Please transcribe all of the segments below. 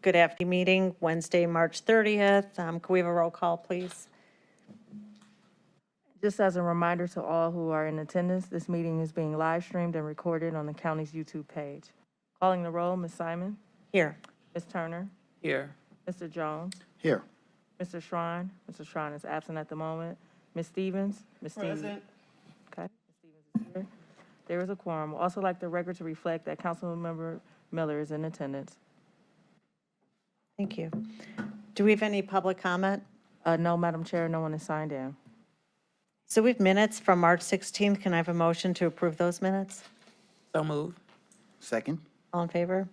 Good afternoon meeting, Wednesday, March 30th. Can we have a roll call, please? Just as a reminder to all who are in attendance, this meeting is being live streamed and recorded on the county's YouTube page. Calling the roll, Ms. Simon, Here. Ms. Turner, Here. Mr. Jones, Here. Mr. Shrine. Mr. Shrine is absent at the moment. Ms. Stevens. Ms. Stevens. Present. Okay, Ms. Stevens is here. There is a quorum. We'd also like the record to reflect that Councilmember Miller is in attendance. Thank you. Do we have any public comment? No, Madam Chair, no one is signed in. So we have minutes from March 16th. Can I have a motion to approve those minutes? So moved. Second. All in favor?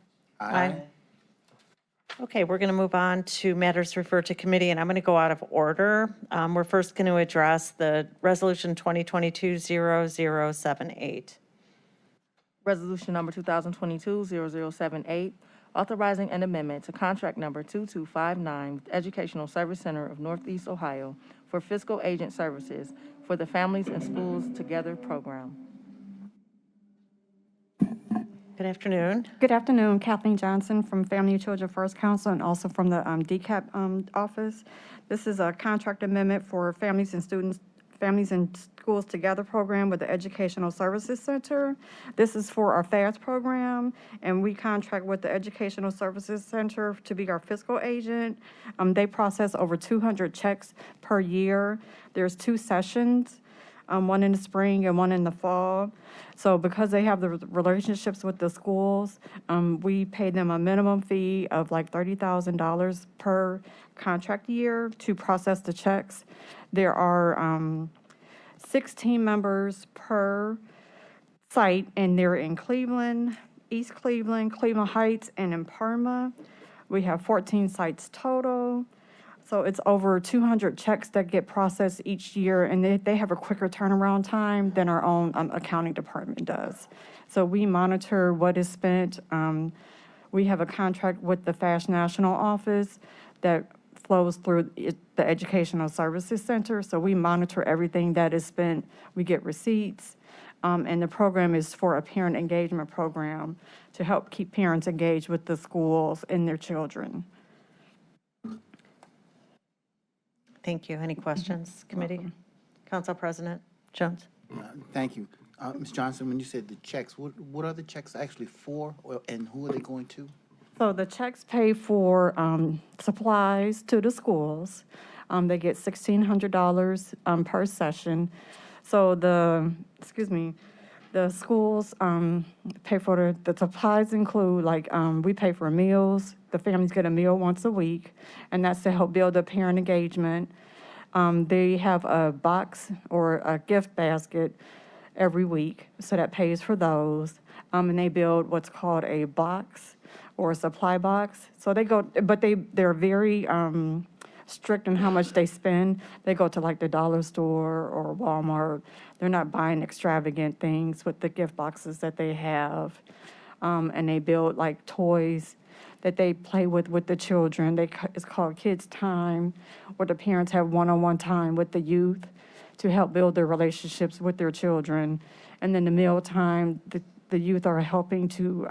Okay, we're going to move on to matters referred to committee, and I'm going to go out of order. We're first going to address the Resolution 2022-0078. Resolution number 2022-0078, authorizing an amendment to contract number 2259 with Educational Service Center of Northeast Ohio for fiscal agent services for the Families and Schools Together program. Good afternoon. Good afternoon, Kathleen Johnson from Family and Children First Council and also from the DCAP office. This is a contract amendment for Families and Schools Together program with the Educational Services Center. This is for our FAST program, and we contract with the Educational Services Center to be our fiscal agent. They process over 200 checks per year. There's 2 sessions, one in the spring and one in the fall. So because they have the relationships with the schools, we pay them a minimum fee of like $30,000 per contract year to process the checks. There are 16 members per site, and they're in Cleveland, East Cleveland, Cleveland Heights, and in Parma. We have 14 sites total. So it's over 200 checks that get processed each year, and they have a quicker turnaround time than our own accounting department does. So we monitor what is spent. We have a contract with the FAST National Office that flows through the Educational Services Center. So we monitor everything that is spent. We get receipts. And the program is for a parent engagement program to help keep parents engaged with the schools and their children. Thank you. Any questions, committee? Council President Jones? Thank you. Ms. Johnson, when you said the checks, what are the checks actually for, and who are they going to? So the checks pay for supplies to the schools. They get $1,600 per session. So the schools pay for the supplies include, like, we pay for meals. The families get a meal once a week, and that's to help build the parent engagement. They have a box or a gift basket every week, so that pays for those. And they build what's called a box or a supply box. So they go, but they're very strict on how much they spend. They go to like the dollar store or Walmart. They're not buying extravagant things with the gift boxes that they have. And they build like toys that they play with the children. It's called Kids Time, where the parents have one-on-one time with the youth to help build their relationships with their children. And then the meal time, the youth are helping to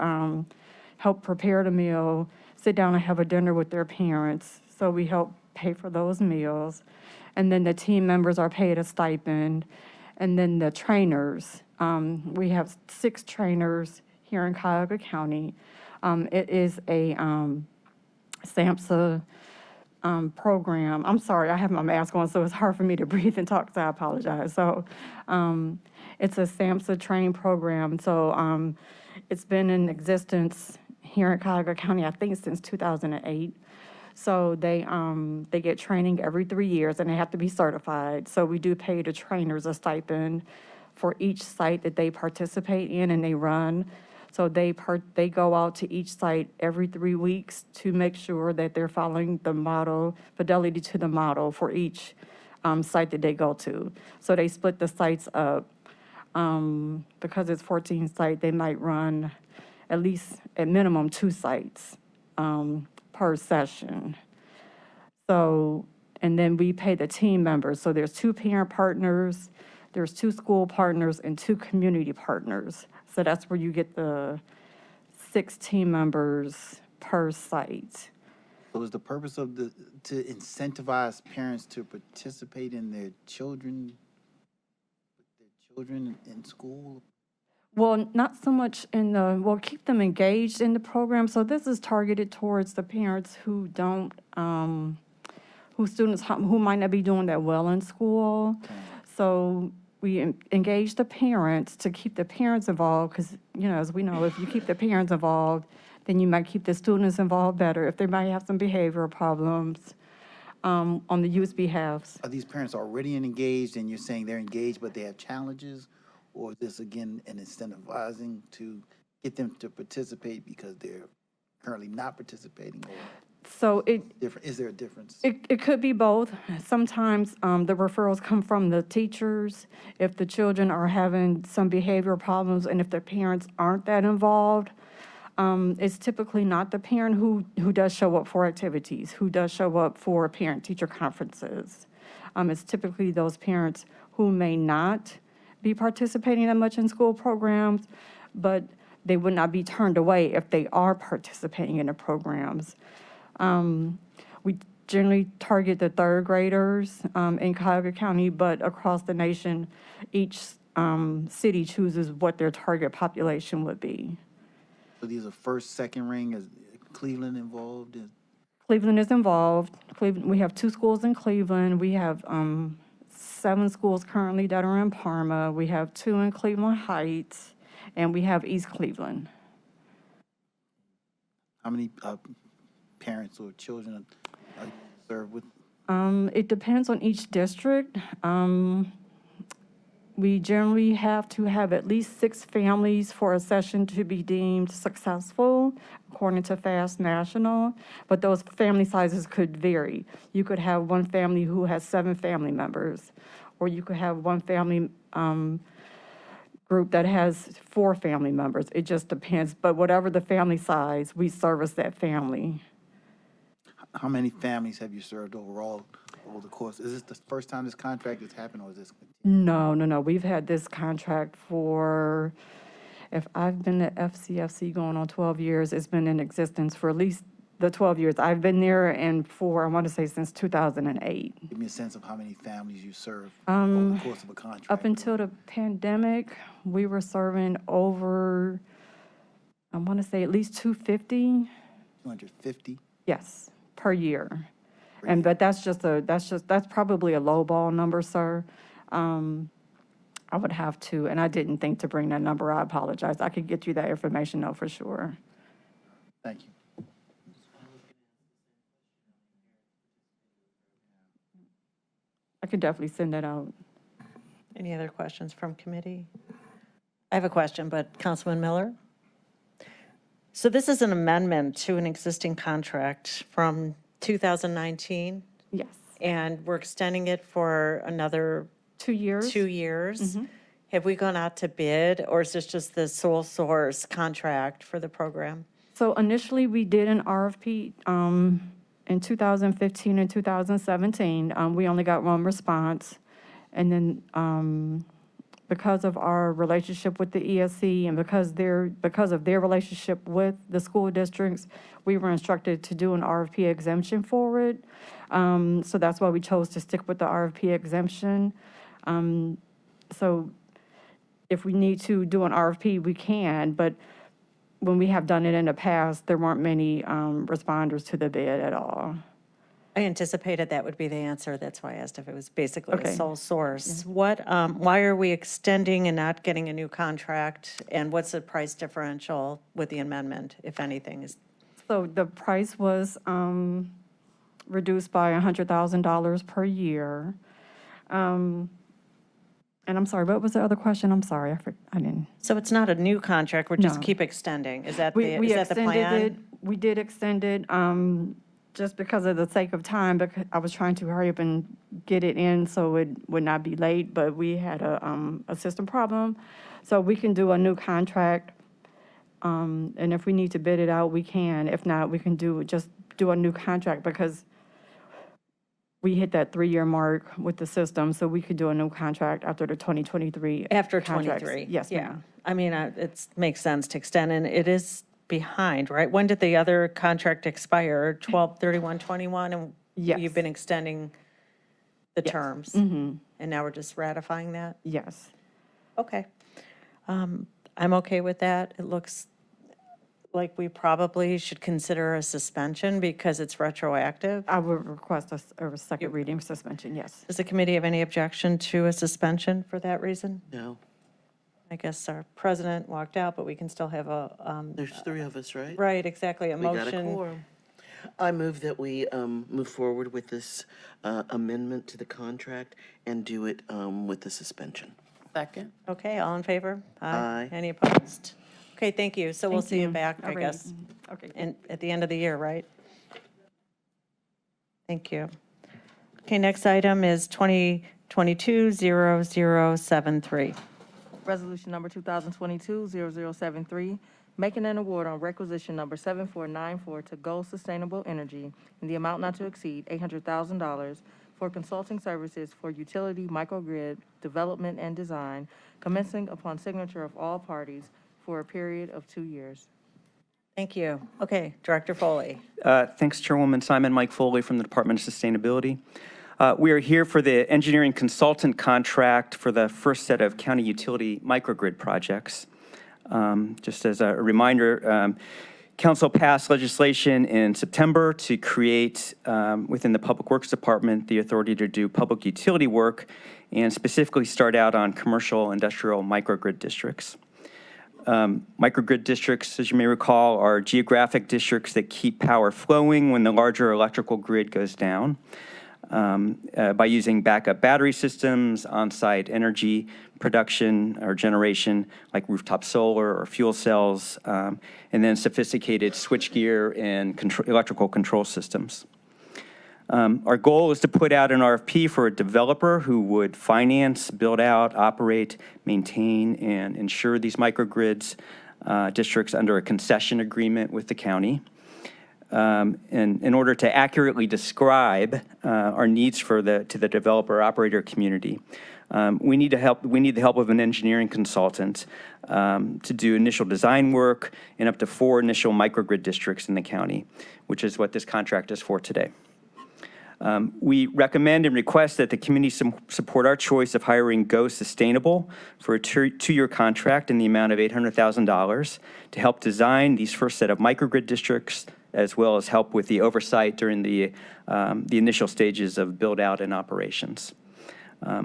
help prepare the meal, sit down and have a dinner with their parents. So we help pay for those meals. And then the team members are paid a stipend. And then the trainers, we have 6 trainers here in Cuyahoga County. It is a SAMHSA program. I'm sorry, I have my mask on, so it's hard for me to breathe and talk, so I apologize. So it's a SAMHSA training program. So it's been in existence here in Cuyahoga County, I think, since 2008. So they get training every 3 years, and they have to be certified. So we do pay the trainers a stipend for each site that they participate in and they run. So they go out to each site every 3 weeks to make sure that they're following the model, fidelity to the model for each site that they go to. So they split the sites up. Because it's 14 sites, they might run at least, at minimum, 2 sites per session. So, and then we pay the team members. So there's 2 parent partners, there's 2 school partners, and 2 community partners. So that's where you get the 6 team members per site. So is the purpose of to incentivize parents to participate in their children in school? Well, not so much well, keep them engaged in the program. So this is targeted towards the parents who don't, who might not be doing that well in school. Okay. So we engage the parents to keep the parents involved, because, as we know, if you keep the parents involved, then you might keep the students involved better if they might have some behavioral problems on the youth's behalf. Are these parents already engaged and you're saying they're engaged but they have challenges? Or is this again an incentivizing to get them to participate because they're currently not participating? Or So is there a difference? It could be both. Sometimes the referrals come from the teachers if the children are having some behavioral problems and if their parents aren't that involved. It's typically not the parent who does show up for activities, who does show up for parent-teacher conferences. It's typically those parents who may not be participating that much in school programs, but they would not be turned away if they are participating in the programs. We generally target the third graders in Cuyahoga County, but across the nation, each city chooses what their target population would be. So these are first, second ring. Is Cleveland involved? Cleveland is involved. We have 2 schools in Cleveland. We have 7 schools currently that are in Parma. We have 2 in Cleveland Heights, and we have East Cleveland. How many parents or children are you served with? It depends on each district. We generally have to have at least 6 families for a session to be deemed successful, according to Fast National, but those family sizes could vary. You could have one family who has 7 family members, or you could have one family group that has 4 family members. It just depends, but whatever the family size, we service that family. How many families have you served overall over the course? Is this the first time this contract has happened, or is this? No. We've had this contract for, if I've been at FCFC going on 12 years, it's been in existence for at least the 12 years I've been there, and for, I want to say, since 2008. Give me a sense of how many families you serve over the course of a contract. Up until the pandemic, we were serving over, I want to say, at least 250. 250? Yes, per year. But that's probably a lowball number, sir. I would have to, and I didn't think to bring that number. I apologize. I could get you that information though, for sure. Thank you. I could definitely send that out. Any other questions from committee? I have a question, but Councilman Miller? So this is an amendment to an existing contract from 2019, Yes. and we're extending it for another 2 years. 2 years. Have we gone out to bid, or is this just the sole source contract for the program? So initially, we did an RFP in 2015 and 2017. We only got 1 response. And then because of our relationship with the ESC and because of their relationship with the school districts, we were instructed to do an RFP exemption for it. So that's why we chose to stick with the RFP exemption. So if we need to do an RFP, we can, but when we have done it in the past, there weren't many responders to the bid at all. I anticipated that would be the answer. That's why I asked if it was basically a Okay. sole source. Why are we extending and not getting a new contract? And what's the price differential with the amendment, if anything? So the price was reduced by $100,000 per year. And I'm sorry, what was the other question? I'm sorry, I didn't. So it's not a new contract, we're just No. keep extending. Is that We the plan? extended it. We did extend it just because of the sake of time, because I was trying to hurry up and get it in so it would not be late, but we had a system problem. So we can do a new contract, and if we need to bid it out, we can. If not, we can just do a new contract, because we hit that 3-year mark with the system, so we could do a new contract after the 2023. After contracts. 23? Yes, Yeah. ma'am. I mean, it makes sense to extend, and it is behind, right? When did the other contract expire? 12/31/21, and Yes. you've been extending the Yes. terms? Mm-hmm. And now we're just ratifying that? Yes. Okay. I'm okay with that. It looks like we probably should consider a suspension because it's retroactive. I would request a second reading suspension, yes. Does the committee have any objection to a suspension for that reason? No, I guess our president walked out, but we can still have a, there's three of us, right? right, exactly, a We got a motion. quorum. I move that we move forward with this amendment to the contract and do it with the suspension. Second. Okay, all in favor? Aye. Any opposed? Okay, thank you. So we'll Thank see you you. back, I All right. guess, Okay. at the end of the year, right? Thank you. Okay, next item is 2022-0073. Resolution number 2022-0073, making an award on requisition number 7494 to Gold Sustainable Energy in the amount not to exceed $800,000 for consulting services for utility microgrid development and design, commencing upon signature of all parties for a period of 2 years. Thank you. Okay, Director Foley. Thanks, Chairwoman Simon. Mike Foley from the Department of Sustainability. We are here for the engineering consultant contract for the first set of county utility microgrid projects. Just as a reminder, Council passed legislation in September to create, within the Public Works Department, the authority to do public utility work and specifically start out on commercial industrial microgrid districts. Microgrid districts, as you may recall, are geographic districts that keep power flowing when the larger electrical grid goes down by using backup battery systems, on-site energy production or generation like rooftop solar or fuel cells, and then sophisticated switchgear and electrical control systems. Our goal is to put out an RFP for a developer who would finance, build out, operate, maintain, and insure these microgrids districts under a concession agreement with the county. And in order to accurately describe our needs to the developer operator community, we need the help of an engineering consultant to do initial design work in up to 4 initial microgrid districts in the county, which is what this contract is for today. We recommend and request that the committee support our choice of hiring Go Sustainable for a 2-year contract in the amount of $800,000 to help design these first set of microgrid districts, as well as help with the oversight during the initial stages of build-out and operations.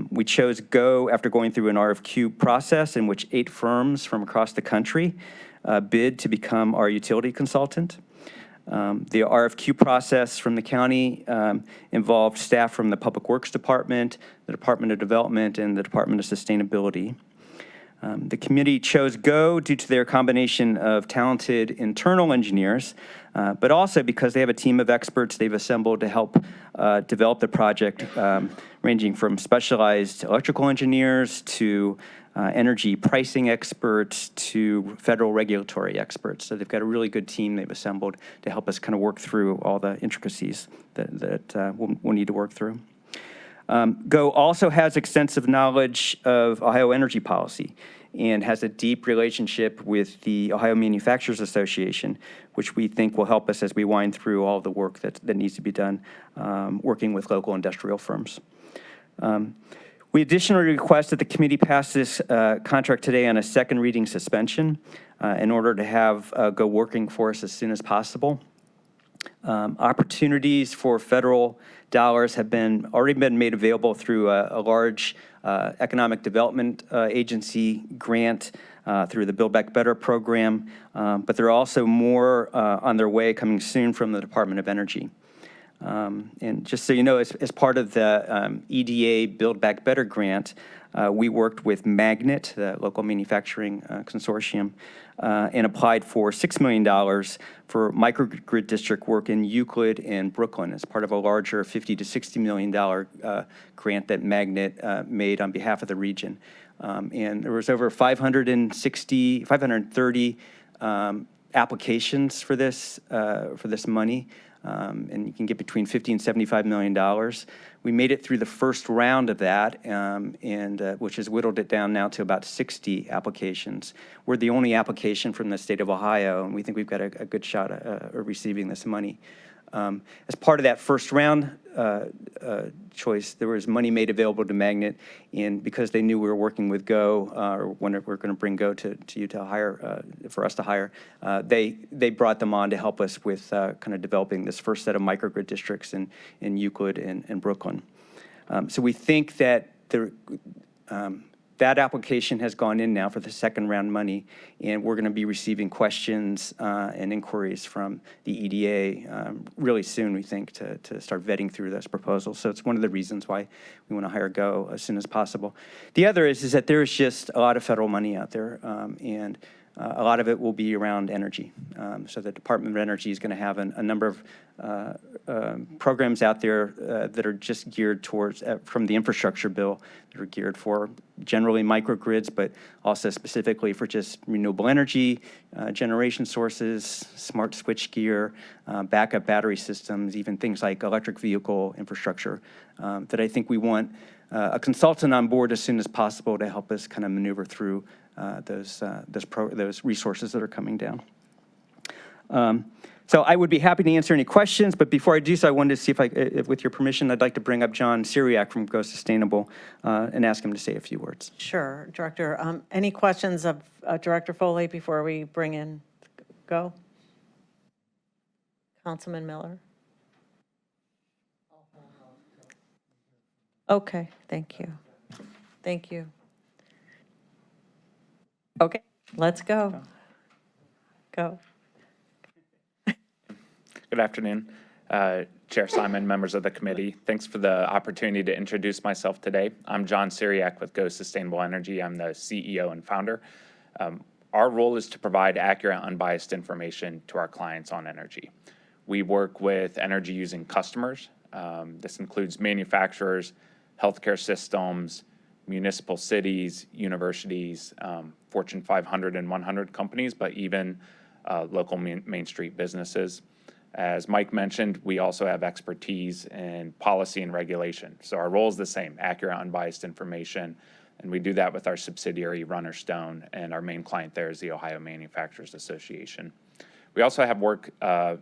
We chose Go after going through an RFQ process in which 8 firms from across the country bid to become our utility consultant. The RFQ process from the county involved staff from the Public Works Department, the Department of Development, and the Department of Sustainability. The committee chose Go due to their combination of talented internal engineers, but also because they have a team of experts they've assembled to help develop the project, ranging from specialized electrical engineers to energy pricing experts to federal regulatory experts. So they've got a really good team they've assembled to help us kind of work through all the intricacies that we'll need to work through. Go also has extensive knowledge of Ohio energy policy and has a deep relationship with the Ohio Manufacturers Association, which we think will help us as we wind through all the work that needs to be done working with local industrial firms. We additionally request that the committee pass this contract today on a second reading suspension in order to have Go working for us as soon as possible. Opportunities for federal dollars have already been made available through a large economic development agency grant through the Build Back Better program, but there are also more on their way coming soon from the Department of Energy. And just so you know, as part of the EDA Build Back Better grant, we worked with Magnet, the local manufacturing consortium, and applied for $6 million for microgrid district work in Euclid and Brooklyn as part of a larger $50 to $60 million grant that Magnet made on behalf of the region. And there was over 530 applications for this money. And you can get between $50 and $75 million. We made it through the first round of that, which has whittled it down now to about 60 applications. We're the only application from the state of Ohio, and we think we've got a good shot at receiving this money. As part of that first round choice, there was money made available to Magnet, and because they knew we were working with Go, or when we were going to bring Go to Utah hire, for us to hire, they brought them on to help us with kind of developing this first set of microgrid districts in Euclid and Brooklyn. So we think that that application has gone in now for the second round money, and we're going to be receiving questions and inquiries from the EDA really soon, we think, to start vetting through those proposals. So it's one of the reasons why we want to hire Go as soon as possible. The other is that there is just a lot of federal money out there, and a lot of it will be around energy. So the Department of Energy is going to have a number of programs out there that are just geared towards, from the infrastructure bill, that are geared for generally microgrids, but also specifically for just renewable energy, generation sources, smart switchgear, backup battery systems, even things like electric vehicle infrastructure, that I think we want a consultant on board as soon as possible to help us kind of maneuver through those resources that are coming down. So I would be happy to answer any questions, but before I do so, I wanted to see if with your permission, I'd like to bring up John Syriak from Go Sustainable and ask him to say a few words. Sure, Director. Any questions of Director Foley before we bring in Go? Councilman Miller? Okay, thank you. Thank you. Okay, let's go. Go. Good afternoon, Chair Simon, members of the committee. Thanks for the opportunity to introduce myself today. I'm John Syriak with Go Sustainable Energy. I'm the CEO and founder. Our role is to provide accurate, unbiased information to our clients on energy. We work with energy-using customers. This includes manufacturers, healthcare systems, municipal cities, universities, Fortune 500 and 100 companies, but even local Main Street businesses. As Mike mentioned, we also have expertise in policy and regulation. So our role is the same, accurate, unbiased information, and we do that with our subsidiary, Runner Stone, and our main client there is the Ohio Manufacturers Association. We also have work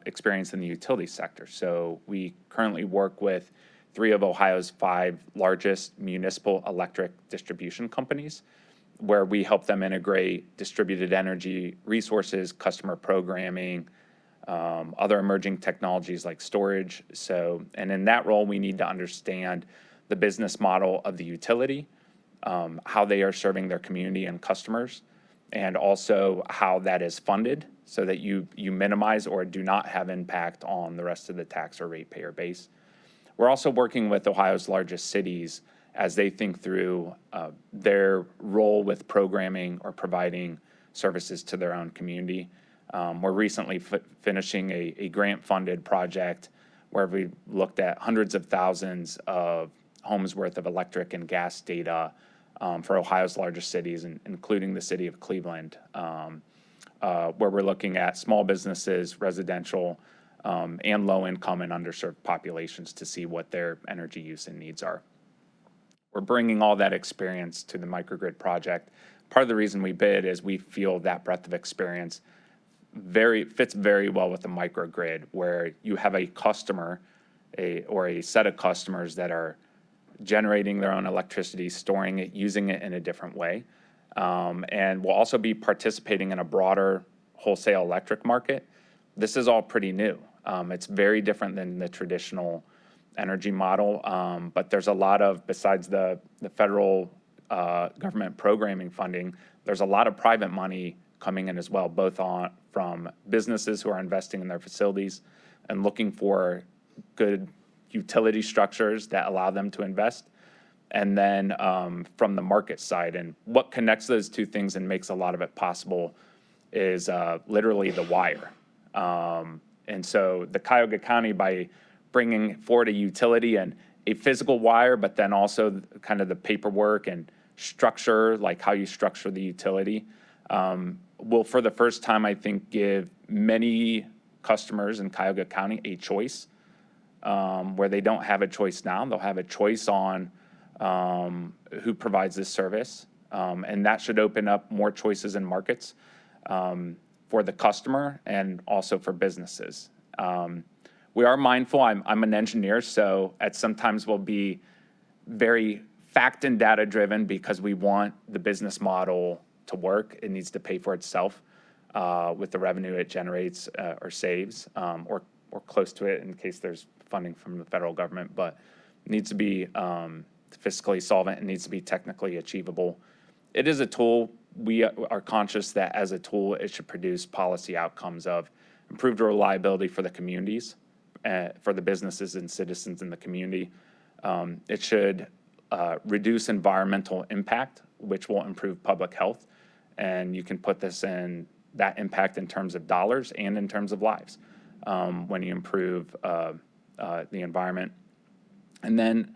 experience in the utility sector. So we currently work with 3 of Ohio's 5 largest municipal electric distribution companies, where we help them integrate distributed energy resources, customer programming, other emerging technologies like storage. And in that role, we need to understand the business model of the utility, how they are serving their community and customers, and also how that is funded so that you minimize or do not have impact on the rest of the tax or ratepayer base. We're also working with Ohio's largest cities as they think through their role with programming or providing services to their own community. We're recently finishing a grant-funded project where we looked at hundreds of thousands of homes worth of electric and gas data for Ohio's largest cities, including the city of Cleveland, where we're looking at small businesses, residential, and low-income and underserved populations to see what their energy use and needs are. We're bringing all that experience to the Microgrid project. Part of the reason we bid is we feel that breadth of experience fits very well with the microgrid, where you have a customer or a set of customers that are generating their own electricity, storing it, using it in a different way, and will also be participating in a broader wholesale electric market. This is all pretty new. It's very different than the traditional energy model, but there's a lot of, besides the federal government programming funding, there's a lot of private money coming in as well, both from businesses who are investing in their facilities and looking for good utility structures that allow them to invest, and then from the market side. And what connects those two things and makes a lot of it possible is literally the wire. And so the Cuyahoga County, by bringing forward a utility and a physical wire, but then also kind of the paperwork and structure, like how you structure the utility, will for the first time, I think, give many customers in Cuyahoga County a choice where they don't have a choice now. They'll have a choice on who provides this service, and that should open up more choices in markets for the customer and also for businesses. We are mindful, I'm an engineer, so at sometimes we'll be very fact and data driven because we want the business model to work. It needs to pay for itself with the revenue it generates or saves, or close to it in case there's funding from the federal government, but it needs to be fiscally solvent. It needs to be technically achievable. It is a tool. We are conscious that as a tool, it should produce policy outcomes of improved reliability for the communities, for the businesses and citizens in the community. It should reduce environmental impact, which will improve public health. And you can put this in that impact in terms of dollars and in terms of lives when you improve the environment. And then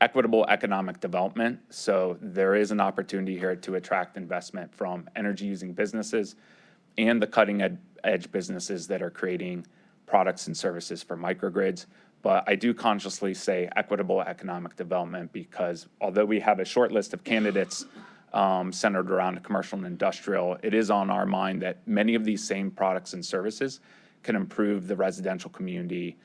equitable economic development. So there is an opportunity here to attract investment from energy-using businesses and the cutting-edge businesses that are creating products and services for microgrids. But I do consciously say equitable economic development because although we have a short list of candidates centered around commercial and industrial, it is on our mind that many of these same products and services can improve the residential community,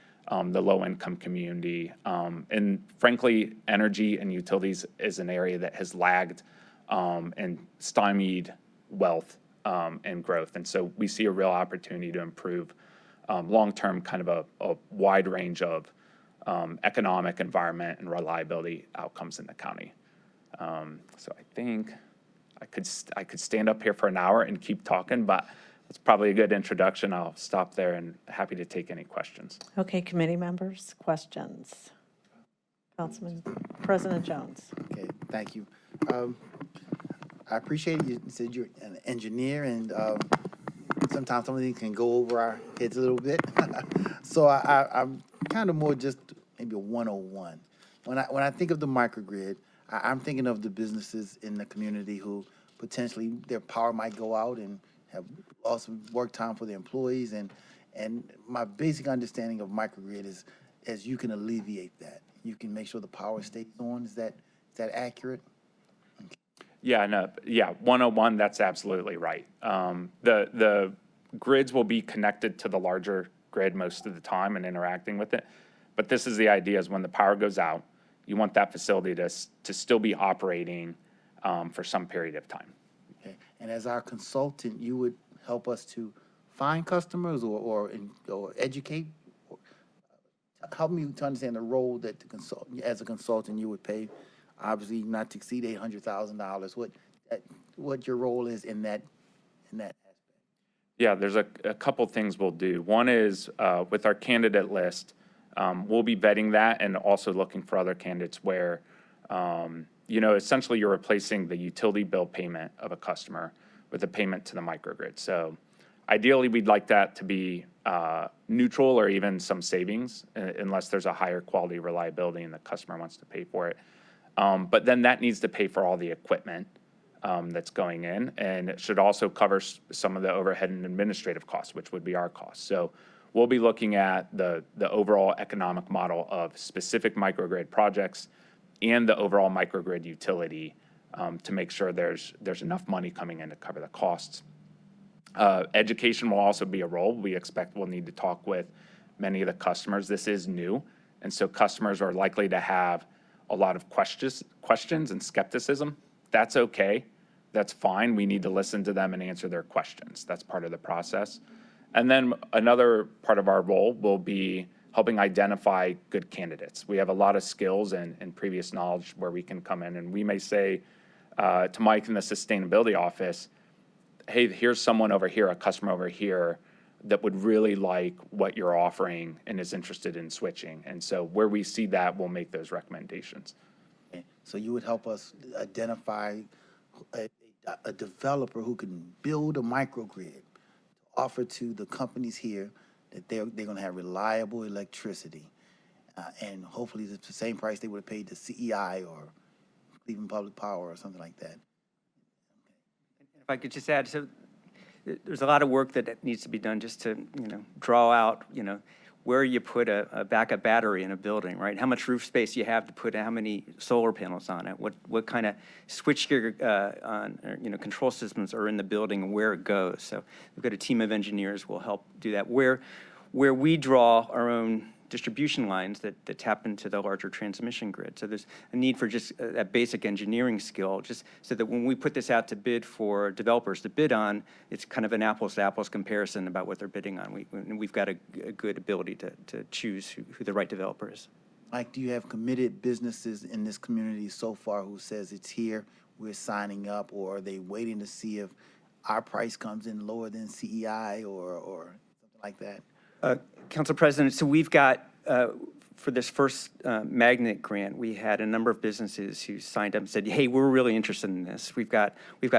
the low-income community. And frankly, energy and utilities is an area that has lagged and stymied wealth and growth. And so we see a real opportunity to improve long-term kind of a wide range of economic, environment, and reliability outcomes in the county. So I think I could stand up here for an hour and keep talking, but that's probably a good introduction. I'll stop there and happy to take any questions. Okay, committee members, questions? Councilman President Jones. Okay, thank you. I appreciate you said you're an engineer, and sometimes some of these can go over our heads a little bit. So I'm kind of more just maybe a 101. When I think of the microgrid, I'm thinking of the businesses in the community who potentially their power might go out and have also work time for their employees. And my basic understanding of microgrid is as you can alleviate that. You can make sure the power stays on. Is that accurate? Yeah, no, yeah, 101, that's absolutely right. The grids will be connected to the larger grid most of the time and interacting with it. But this is the idea is when the power goes out, you want that facility to still be operating for some period of time. Okay. And as our consultant, you would help us to find customers or educate? Help me to understand the role that as a consultant you would pay, obviously not to exceed $800,000. What your role is in that aspect? Yeah, there's a couple things we'll do. One is with our candidate list, we'll be vetting that and also looking for other candidates where, essentially you're replacing the utility bill payment of a customer with a payment to the microgrid. So ideally, we'd like that to be neutral or even some savings unless there's a higher quality reliability and the customer wants to pay for it. But then that needs to pay for all the equipment that's going in, and it should also cover some of the overhead and administrative costs, which would be our costs. So we'll be looking at the overall economic model of specific microgrid projects and the overall microgrid utility to make sure there's enough money coming in to cover the costs. Education will also be a role. We expect we'll need to talk with many of the customers. This is new, and so customers are likely to have a lot of questions and skepticism. That's okay. That's fine. We need to listen to them and answer their questions. That's part of the process. And then another part of our role will be helping identify good candidates. We have a lot of skills and previous knowledge where we can come in and we may say to Mike in the sustainability office, hey, here's someone over here, a customer over here that would really like what you're offering and is interested in switching. And so where we see that, we'll make those recommendations. Okay. So you would help us identify a developer who can build a microgrid, offer to the companies here that they're going to have reliable electricity, and hopefully it's the same price they would have paid to CEI or Cleveland Public Power or something like that. If I could just add, so there's a lot of work that needs to be done just to, draw out, where you put a backup battery in a building, right? How much roof space you have to put how many solar panels on it, what kind of switchgear control systems are in the building and where it goes. So we've got a team of engineers who will help do that. Where we draw our own distribution lines that tap into the larger transmission grid. So there's a need for just that basic engineering skill, just so that when we put this out to bid for developers to bid on, it's kind of an apples to apples comparison about what they're bidding on. We've got a good ability to choose who the right developer is. Mike, do you have committed businesses in this community so far who says it's here, we're signing up, or are they waiting to see if our price comes in lower than CEI or something like that? Council President, so we've got, for this first magnet grant, we had a number of businesses who signed up and said, hey, we're really interested in this. We've got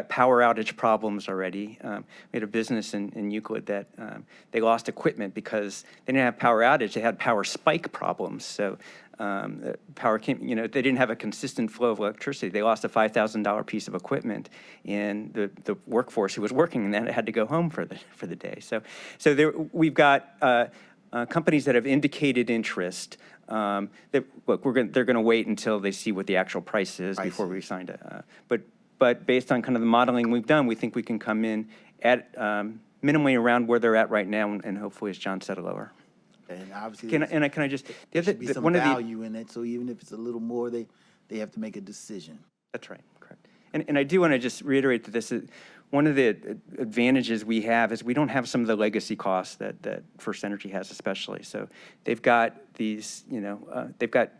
power outage problems already. We had a business in Euclid that they lost equipment because they didn't have power outage, they had power spike problems. So power came, they didn't have a consistent flow of electricity. They lost a $5,000 piece of equipment, and the workforce who was working in that had to go home for the day. So we've got companies that have indicated interest. That look, they're going to wait until they see what the actual price is before we sign it. But based on kind of the modeling we've done, we think we can come in at minimally around where they're at right now, and hopefully, as John said, lower. And obviously, Can I just there should be some value in it. So even if it's a little more, they have to make a decision. That's right, correct. And I do want to just reiterate that this is one of the advantages we have is we don't have some of the legacy costs that First Energy has, especially. So they've got these, they've got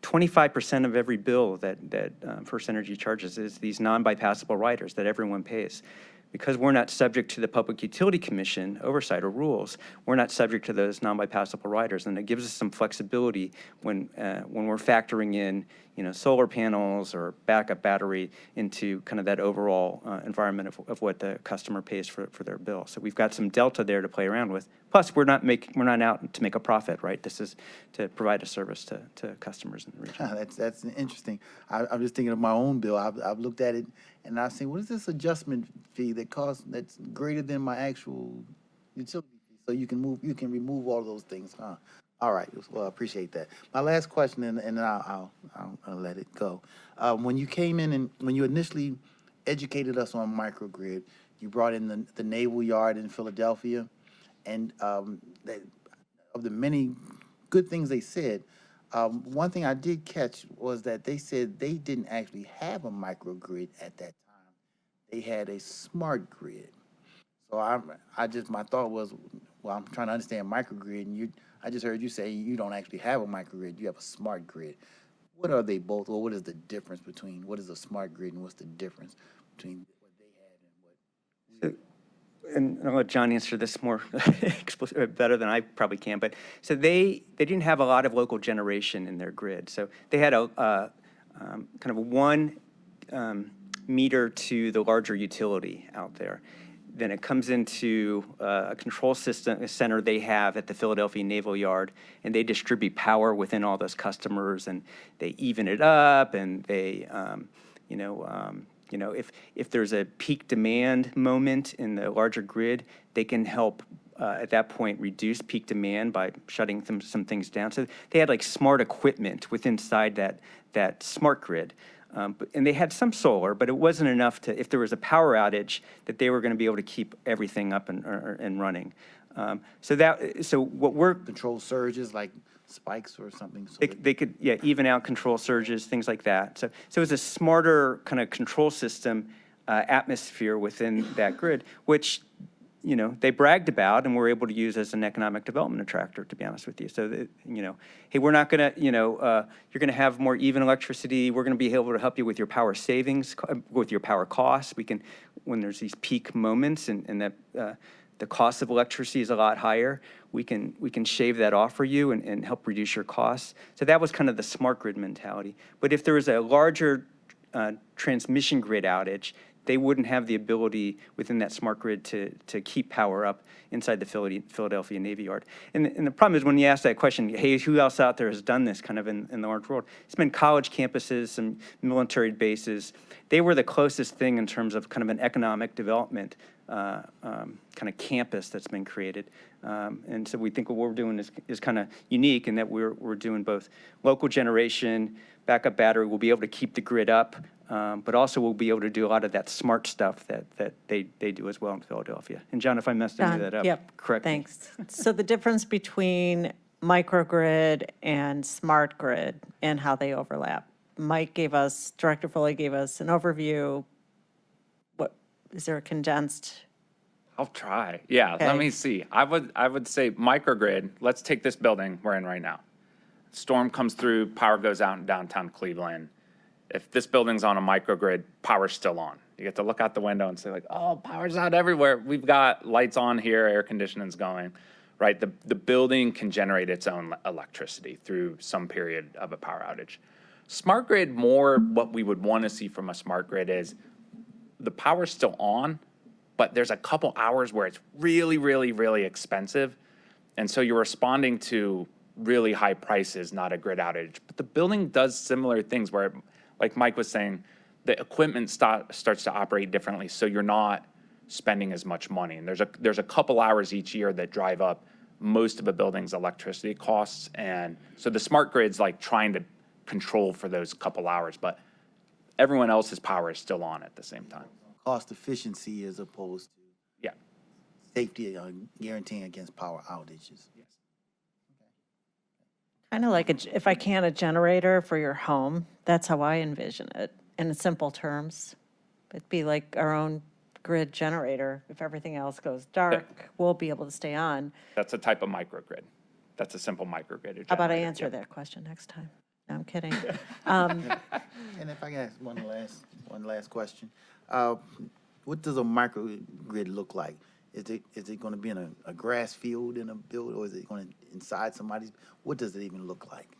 25% of every bill that First Energy charges is these non-bypassable riders that everyone pays. Because we're not subject to the Public Utility Commission oversight or rules, we're not subject to those non-bypassable riders, and it gives us some flexibility when we're factoring in, solar panels or backup battery into kind of that overall environment of what the customer pays for their bill. So we've got some delta there to play around with. Plus, we're not out to make a profit, right? This is to provide a service to customers in the region. That's interesting. I'm just thinking of my own bill. I've looked at it and I've seen, what is this adjustment fee that's greater than my actual utility fee? So you can remove all of those things, huh? All right. Well, I appreciate that. My last question, and then I'll let it go. When you came in and when you initially educated us on microgrid, you brought in the Naval Yard in Philadelphia, and of the many good things they said, one thing I did catch was that they said they didn't actually have a microgrid at that time. They had a smart grid. So my thought was, well, I'm trying to understand microgrid, and I just heard you say you don't actually have a microgrid, you have a smart grid. What are they both, or what is the difference between, what is a smart grid and what's the difference between what they had and what? And I'll let John answer this more better than I probably can. But so they didn't have a lot of local generation in their grid. So they had a kind of a 1 meter to the larger utility out there. Then it comes into a control system center they have at the Philadelphia Naval Yard, and they distribute power within all those customers, and they even it up, and they, if there's a peak demand moment in the larger grid, they can help at that point reduce peak demand by shutting some things down. So they had like smart equipment inside that smart grid. And they had some solar, but it wasn't enough to, if there was a power outage, that they were going to be able to keep everything up and running. So what we're Control surges like spikes or something? So they could, even out control surges, things like that. So it was a smarter kind of control system atmosphere within that grid, which they bragged about and were able to use as an economic development attractor, to be honest with you. So, hey, we're not going to, you're going to have more even electricity. We're going to be able to help you with your power savings, with your power costs. We can, when there's these peak moments and that the cost of electricity is a lot higher, we can shave that off for you and help reduce your costs. So that was kind of the smart grid mentality. But if there was a larger transmission grid outage, they wouldn't have the ability within that smart grid to keep power up inside the Philadelphia Navy Yard. And the problem is when you ask that question, hey, who else out there has done this kind of in the large world? It's been college campuses, some military bases. They were the closest thing in terms of kind of an economic development kind of campus that's been created. And so we think what we're doing is kind of unique in that we're doing both local generation, backup battery. We'll be able to keep the grid up, but also we'll be able to do a lot of that smart stuff that they do as well in Philadelphia. And John, if I messed any of that up, Yep, correct me. thanks. So the difference between microgrid and smart grid and how they overlap. Director Foley gave us an overview. What, is there a condensed? I'll try. Yeah, let Okay. me see. I would say microgrid, let's take this building we're in right now. Storm comes through, power goes out in downtown Cleveland. If this building's on a microgrid, power's still on. You get to look out the window and say like, oh, power's out everywhere. We've got lights on here, air conditioning's going, right? The building can generate its own electricity through some period of a power outage. Smart grid, more what we would want to see from a smart grid is the power's still on, but there's a couple hours where it's really, really, really expensive. And so you're responding to really high prices, not a grid outage. But the building does similar things where, like Mike was saying, the equipment starts to operate differently, so you're not spending as much money. And there's a couple hours each year that drive up most of a building's electricity costs. And so the smart grid's like trying to control for those couple hours, but everyone else's power is still on at the same time. Cost efficiency as opposed to Yeah. safety, guaranteeing against power outages. Kind of like, if I can, a generator for your home. That's how I envision it in simple terms. It'd be like our own grid generator. If everything else goes dark, we'll be able to stay on. That's a type of microgrid. That's a simple microgrid. How about I generator. answer that question next time? No, I'm kidding. And if I can ask one last question, what does a microgrid look like? Is it going to be in a grass field in a building, or is it going to inside somebody's? What does it even look like?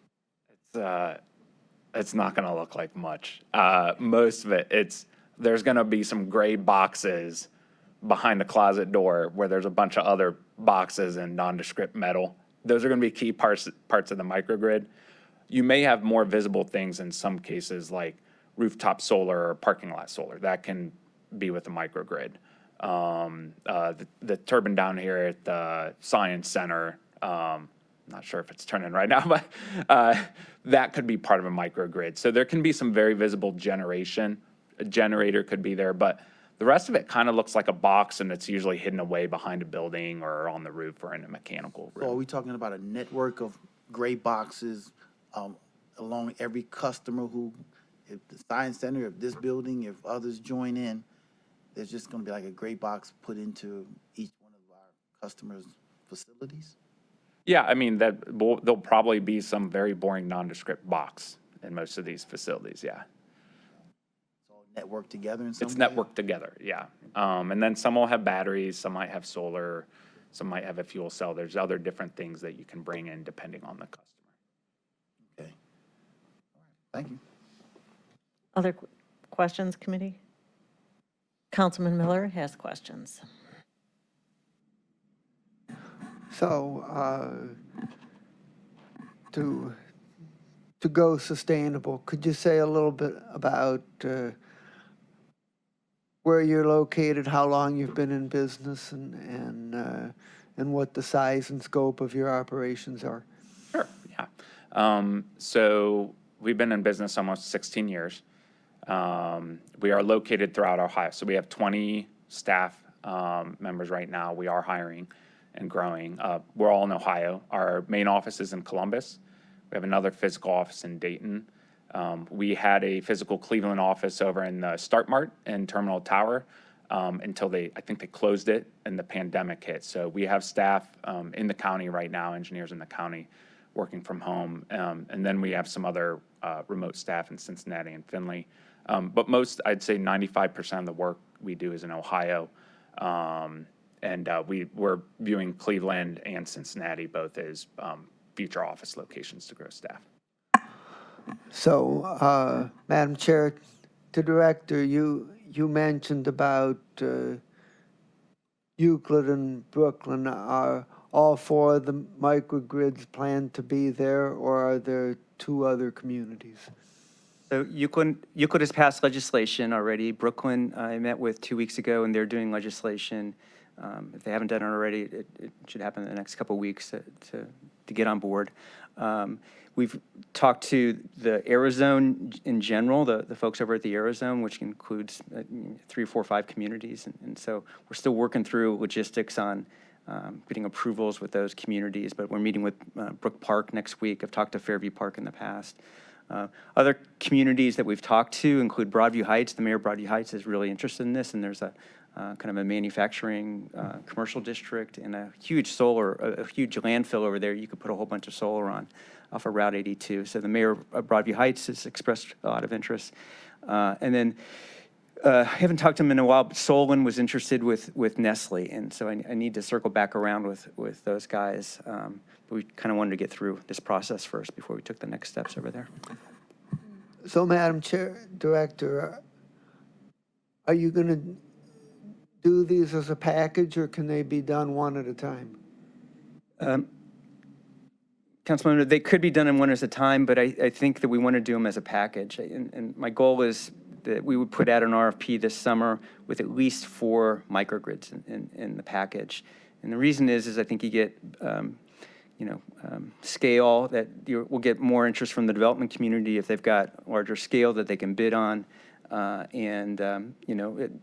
It's not going to look like much. Most of it, there's going to be some gray boxes behind the closet door where there's a bunch of other boxes and nondescript metal. Those are going to be key parts of the microgrid. You may have more visible things in some cases, like rooftop solar or parking lot solar. That can be with the microgrid. The turbine down here at the Science Center, not sure if it's turning right now, but that could be part of a microgrid. So there can be some very visible generation. A generator could be there, but the rest of it kind of looks like a box, and it's usually hidden away behind a building or on the roof or in a mechanical room. So are we talking about a network of gray boxes along every customer if the Science Center, if this building, if others join in, there's just going to be like a gray box put into each one of our customers' facilities? Yeah, I mean, there'll probably be some very boring nondescript box in most of these facilities, yeah. It's all networked together in some It's way? networked together, yeah. And then some will have batteries, some might have solar, some might have a fuel cell. There's other different things that you can bring in depending on the customer. Okay. All right. Thank you. Other questions, committee? Councilman Miller has questions. So, to go sustainable, could you say a little bit about where you're located, how long you've been in business, and what the size and scope of your operations are? Sure, yeah. So we've been in business almost 16 years. We are located throughout Ohio. So we have 20 staff members right now. We are hiring and growing. We're all in Ohio. Our main office is in Columbus. We have another physical office in Dayton. We had a physical Cleveland office over in the Start Mart in Terminal Tower until I think they closed it and the pandemic hit. So we have staff in the county right now, engineers in the county working from home. And then we have some other remote staff in Cincinnati and Findlay. But I'd say 95% of the work we do is in Ohio. And we're viewing Cleveland and Cincinnati both as future office locations to grow staff. So, Madam Chair, to Director, you mentioned about Euclid and Brooklyn. Are all four of the microgrids planned to be there, or are there two other communities? So Euclid has passed legislation already. Brooklyn, I met with 2 weeks ago, and they're doing legislation. If they haven't done it already, it should happen in the next couple of weeks to get on board. We've talked to the Aerozone in general, the folks over at the Aerozone, which includes 3, 4, 5 communities. And so we're still working through logistics on getting approvals with those communities, but we're meeting with Brook Park next week. I've talked to Fairview Park in the past. Other communities that we've talked to include Broadview Heights. The mayor of Broadview Heights is really interested in this, and there's a kind of a manufacturing commercial district and a huge landfill over there. You could put a whole bunch of solar on off of Route 82. So the mayor of Broadview Heights has expressed a lot of interest. And then I haven't talked to him in a while, but Solon was interested with Nestle, and so I need to circle back around with those guys. But we kind of wanted to get through this process first before we took the next steps over there. So, Madam Chair, Director, are you going to do these as a package, or can they be done one at a time? Councilmember, they could be done in one at a time, but I think that we want to do them as a package. And my goal is that we would put out an RFP this summer with at least 4 microgrids in the package. And the reason is I think you get, scale that we'll get more interest from the development community if they've got larger scale that they can bid on.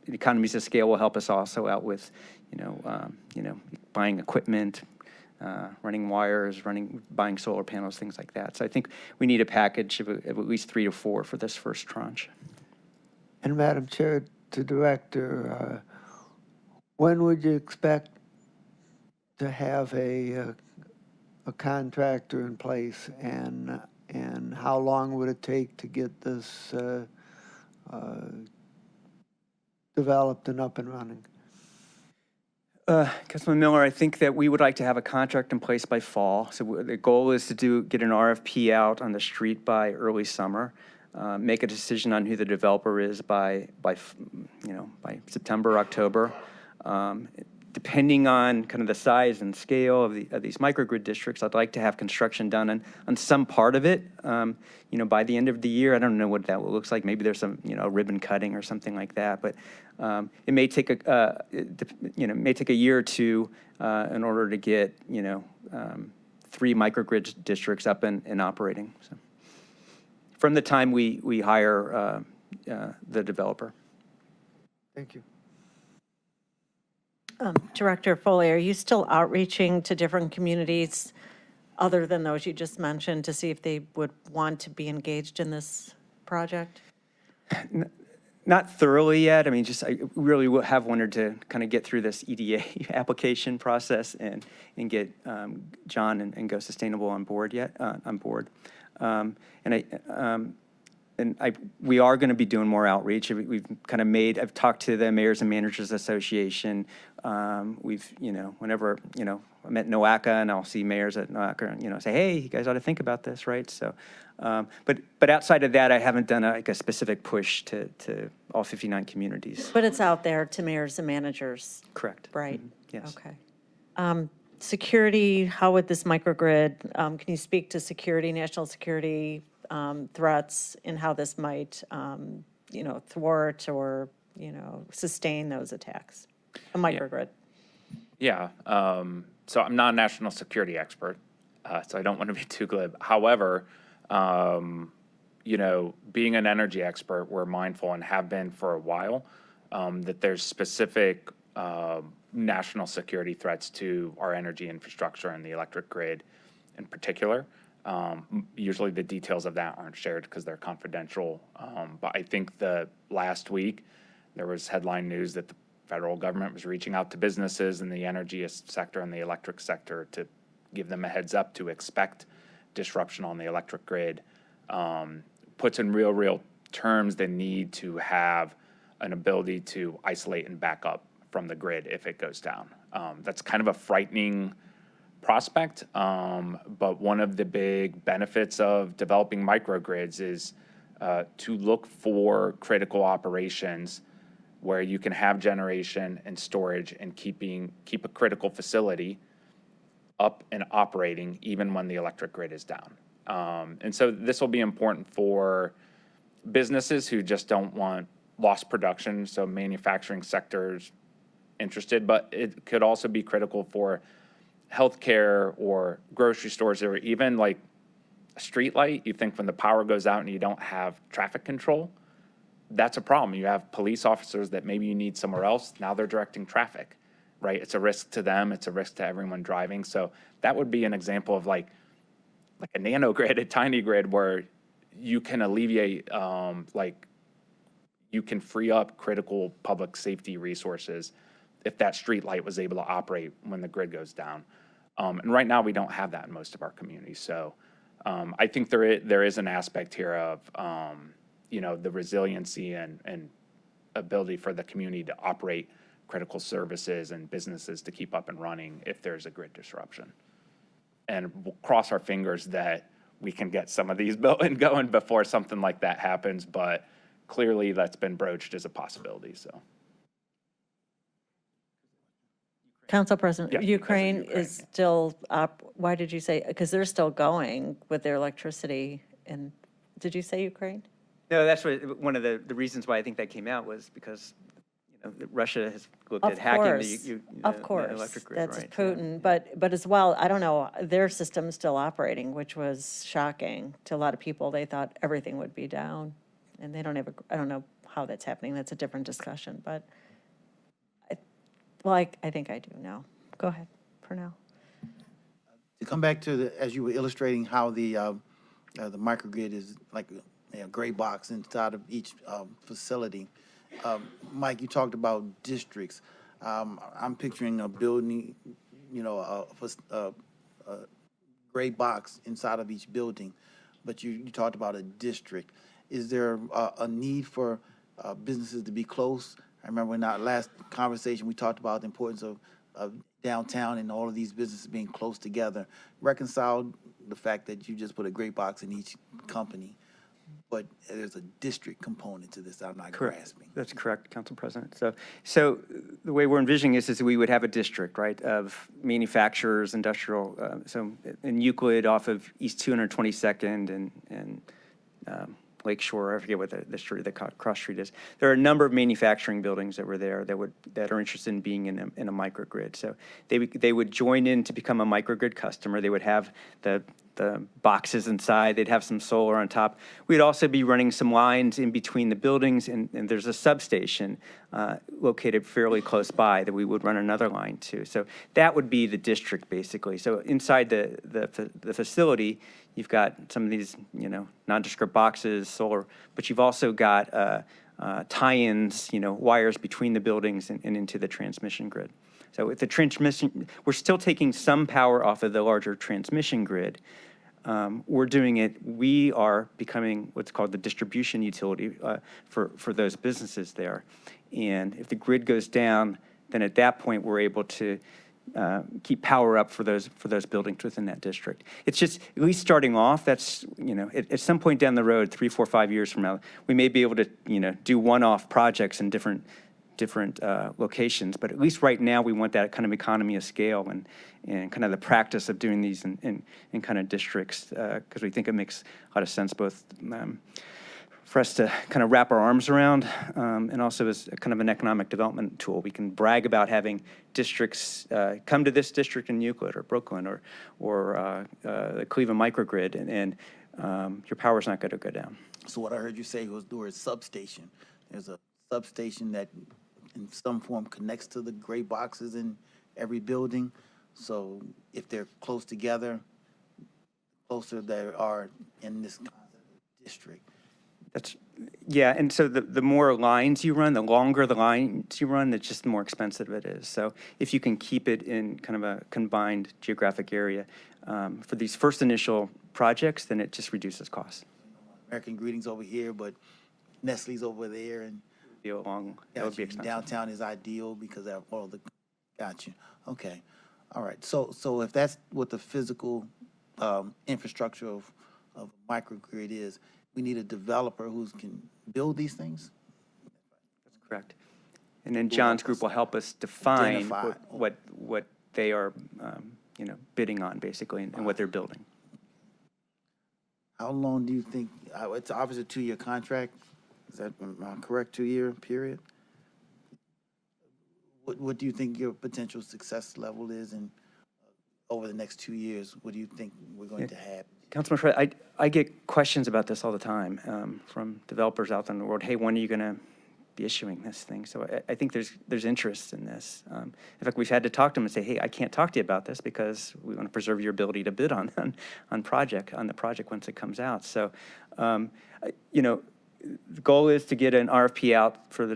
Economies of scale will help us also out with, buying equipment, running wires, buying solar panels, things like that. So I think we need a package of at least 3 to 4 for this first tranche. And Madam Chair, to Director, when would you expect to have a contractor in place, and how long would it take to get this developed and up and running? Councilman Miller, I think that we would like to have a contract in place by fall. So the goal is to get an RFP out on the street by early summer, make a decision on who the developer is by September, October. Depending on kind of the size and scale of these microgrid districts, I'd like to have construction done on some part of it, by the end of the year. I don't know what that looks like. Maybe there's some, ribbon cutting or something like that. But it may take a year or two in order to get, 3 microgrid districts up and operating. So from the time we hire the developer. Thank you. Director Foley, are you still outreaching to different communities other than those you just mentioned to see if they would want to be engaged in this project? Not thoroughly yet. I mean, I really have wanted to kind of get through this EDA application process and get John and Go Sustainable on board. We are going to be doing more outreach. I've talked to the Mayors and Managers Association. Whenever, I'm at NOACA and I'll see mayors at NOACA and, say, hey, you guys ought to think about this, right? So, but outside of that, I haven't done a specific push to all 59 communities. But it's out there to mayors and managers. Correct. Right? Mm-hmm. Yes. Okay. Security, how would this microgrid, can you speak to security, national security threats, and how this might, thwart or, sustain those attacks? A microgrid. Yeah. So I'm not a national security expert, so I don't want to be too glib. However, being an energy expert, we're mindful and have been for a while that there's specific national security threats to our energy infrastructure and the electric grid in particular. Usually the details of that aren't shared because they're confidential. But I think the last week there was headline news that the federal government was reaching out to businesses in the energy sector and the electric sector to give them a heads up to expect disruption on the electric grid. Puts in real terms the need to have an ability to isolate and back up from the grid if it goes down. That's kind of a frightening prospect, but one of the big benefits of developing microgrids is to look for critical operations where you can have generation and storage and keep a critical facility up and operating even when the electric grid is down. And so this will be important for businesses who just don't want lost production, so manufacturing sectors interested, but it could also be critical for healthcare or grocery stores, or even like a street light. You think when the power goes out and you don't have traffic control, that's a problem. You have police officers that maybe you need somewhere else. Now they're directing traffic, right? It's a risk to them. It's a risk to everyone driving. So that would be an example of like a nano grid, a tiny grid where you can alleviate, you can free up critical public safety resources if that street light was able to operate when the grid goes down. And right now we don't have that in most of our communities. So I think there is an aspect here of, the resiliency and ability for the community to operate critical services and businesses to keep up and running if there's a grid disruption. And we'll cross our fingers that we can get some of these built and going before something like that happens, but clearly that's been broached as a possibility, so. Council President, Yeah, Ukraine Ukraine. is still up. Why did you say, because they're still going with their electricity, and did you say Ukraine? No, that's what, one of the reasons why I think that came out was because, Russia has looked Of at hacking course, the of course, electric grid, that's right? Putin, but as well, I don't know, their system's still operating, which was shocking to a lot of people. They thought everything would be down, and they don't have, I don't know how that's happening. That's a different discussion, but I think I do now. Go ahead for now. To come back to as you were illustrating how the microgrid is like a gray box inside of each facility. Mike, you talked about districts. I'm picturing a building, a gray box inside of each building, but you talked about a district. Is there a need for businesses to be close? I remember in our last conversation, we talked about the importance of downtown and all of these businesses being close together. Reconcile the fact that you just put a gray box in each company, but there's a district component to this I'm not grasping. That's correct, Council President. So the way we're envisioning this is that we would have a district, right, of manufacturers, industrial, so in Euclid off of East 222nd and Lakeshore, I forget what the street, the cross street is. There are a number of manufacturing buildings that were there that are interested in being in a microgrid. So they would join in to become a microgrid customer. They would have the boxes inside. They'd have some solar on top. We'd also be running some lines in between the buildings, and there's a substation located fairly close by that we would run another line to. So that would be the district, basically. So inside the facility, you've got some of these, nondescript boxes, solar, but you've also got tie-ins, wires between the buildings and into the transmission grid. So with the transmission, we're still taking some power off of the larger transmission grid. We are becoming what's called the distribution utility for those businesses there. And if the grid goes down, then at that point, we're able to keep power up for those buildings within that district. It's just, at least starting off, that's, at some point down the road, 3, 4, 5 years from now, we may be able to, do one-off projects in different locations, but at least right now we want that kind of economy of scale and kind of the practice of doing these in kind of districts, because we think it makes a lot of sense both for us to kind of wrap our arms around, and also as a kind of an economic development tool. We can brag about having districts come to this district in Euclid or Brooklyn or the Cleveland microgrid, and your power's not going to go down. So what I heard you say was the word substation. There's a substation that in some form connects to the gray boxes in every building. So if they're close together, closer they are in this district. Yeah, and so the more lines you run, the longer the lines you run, it's just the more expensive it is. So if you can keep it in kind of a combined geographic area for these first initial projects, then it just reduces costs. American Greetings over here, but Nestle's over there, and that would be expensive. Downtown is ideal because of all the. Got you. Okay. All right. So if that's what the physical infrastructure of microgrid is, we need a developer who can build these things. That's correct. And then John's group will help us define Identify. what they are, bidding on basically, and what they're building. How long do you think, it's obviously a 2-year contract, is that correct, 2-year period? What do you think your potential success level is in, over the next 2 years? What do you think we're going to have? Councilman Fred, I get questions about this all the time from developers out there in the world. Hey, when are you going to be issuing this thing? So I think there's interest in this. In fact, we've had to talk to them and say, hey, I can't talk to you about this because we want to preserve your ability to bid on the project once it comes out. So, you know, the goal is to get an RFP out for the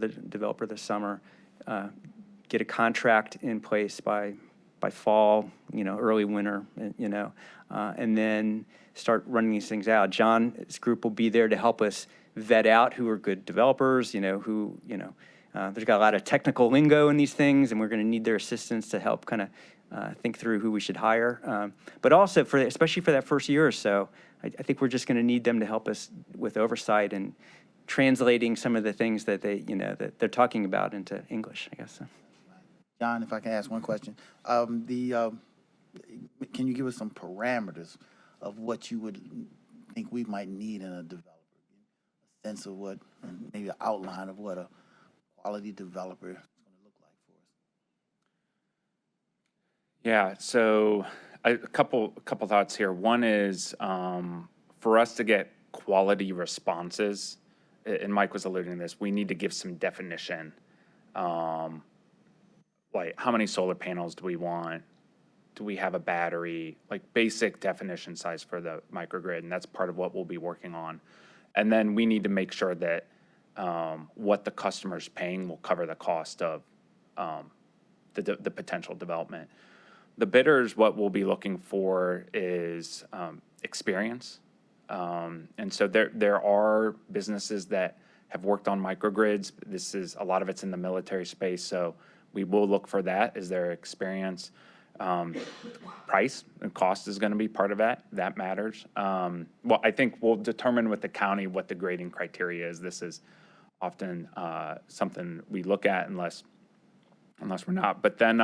developer this summer, get a contract in place by fall, you know, early winter, you know, and then start running these things out. John's group will be there to help us vet out who are good developers, you know, who, you know, there's got a lot of technical lingo in these things, and we're going to need their assistance to help kind of think through who we should hire. But also, especially for that first year or so, I think we're just going to need them to help us with oversight and translating some of the things that they, you know, that they're talking about into English, I guess. So. John, if I can ask one question, can you give us some parameters of what you would think we might need in a developer? A sense of what, maybe an outline of what a quality developer is going to look like for us. Yeah, so a couple thoughts here. One is for us to get quality responses, and Mike was alluding to this, we need to give some definition. Like, how many solar panels do we want? Do we have a battery? Like, basic definition size for the microgrid, and that's part of what we'll be working on. And then we need to make sure that what the customer's paying will cover the cost of the potential development. The bidders, what we'll be looking for is experience. And so there are businesses that have worked on microgrids. A lot of it's in the military space, so we will look for that as their experience. Price and cost is going to be part of that. That matters. Well, I think we'll determine with the county what the grading criteria is. This is often something we look at unless we're not. But then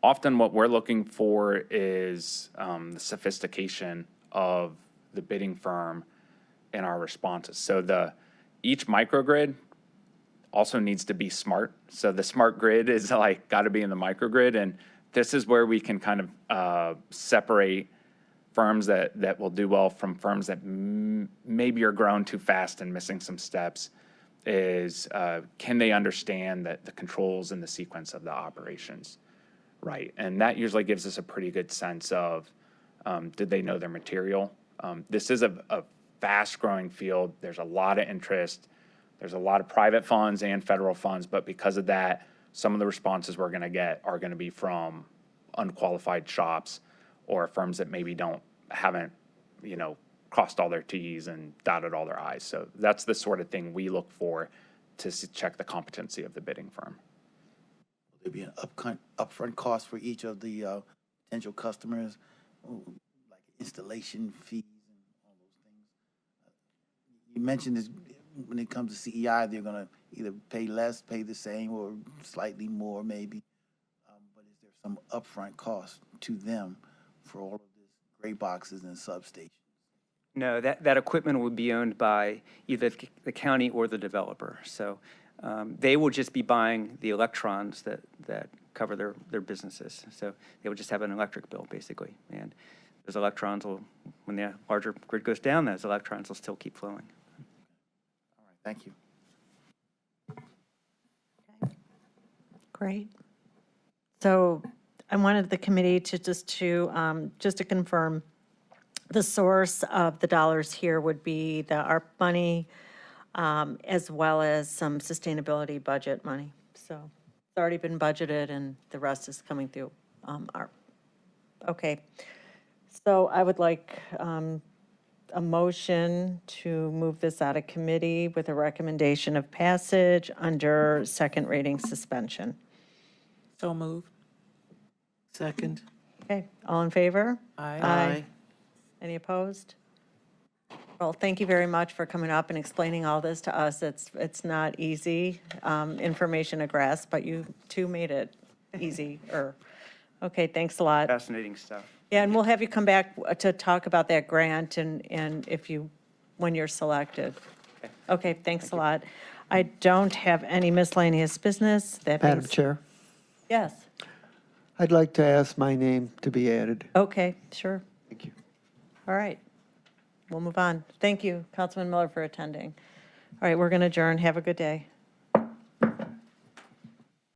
often what we're looking for is the sophistication of the bidding firm in our responses. So each microgrid also needs to be smart. So the smart grid is like got to be in the microgrid, and this is where we can kind of separate firms that will do well from firms that maybe are growing too fast and missing some steps. Can they understand the controls and the sequence of the operations, right? And that usually gives us a pretty good sense of did they know their material. This is a fast-growing field. There's a lot of interest. There's a lot of private funds and federal funds, but because of that, some of the responses we're going to get are going to be from unqualified shops or firms that maybe haven't, you know, crossed all their T's and dotted all their I's. So that's the sort of thing we look for to check the competency of the bidding firm. Will there be an upfront cost for each of the potential customers, like installation fees and all those things? You mentioned this, when it comes to CEI, they're going to either pay less, pay the same, or slightly more maybe. But is there some upfront cost to them for all of these gray boxes and substations? No, that equipment would be owned by either the county or the developer. So they will just be buying the electrons that cover their businesses. So they will just have an electric bill, basically. And those electrons will, when the larger grid goes down, those electrons will still keep flowing. All right, thank you. Great. So I wanted the committee to just to confirm the source of the dollars here would be the ARP money, as well as some sustainability budget money. So it's already been budgeted and the rest is coming through ARP. Okay. So I would like a motion to move this out of committee with a recommendation of passage under second reading suspension. So moved. Second. Okay, all in favor? Aye. Any opposed? Well, thank you very much for coming up and explaining all this to us. It's not easy information to grasp, but you two made it easier. Okay, thanks a lot. Fascinating stuff. Yeah, and we'll have you come back to talk about that grant and if you, when you're selected. Okay, thanks a lot. I don't have any miscellaneous business. That Madam means- Chair, Yes, I'd like to ask my name to be added. okay, sure. Thank you. All right. We'll move on. Thank you, Councilman Miller, for attending. All right, we're going to adjourn. Have a good day.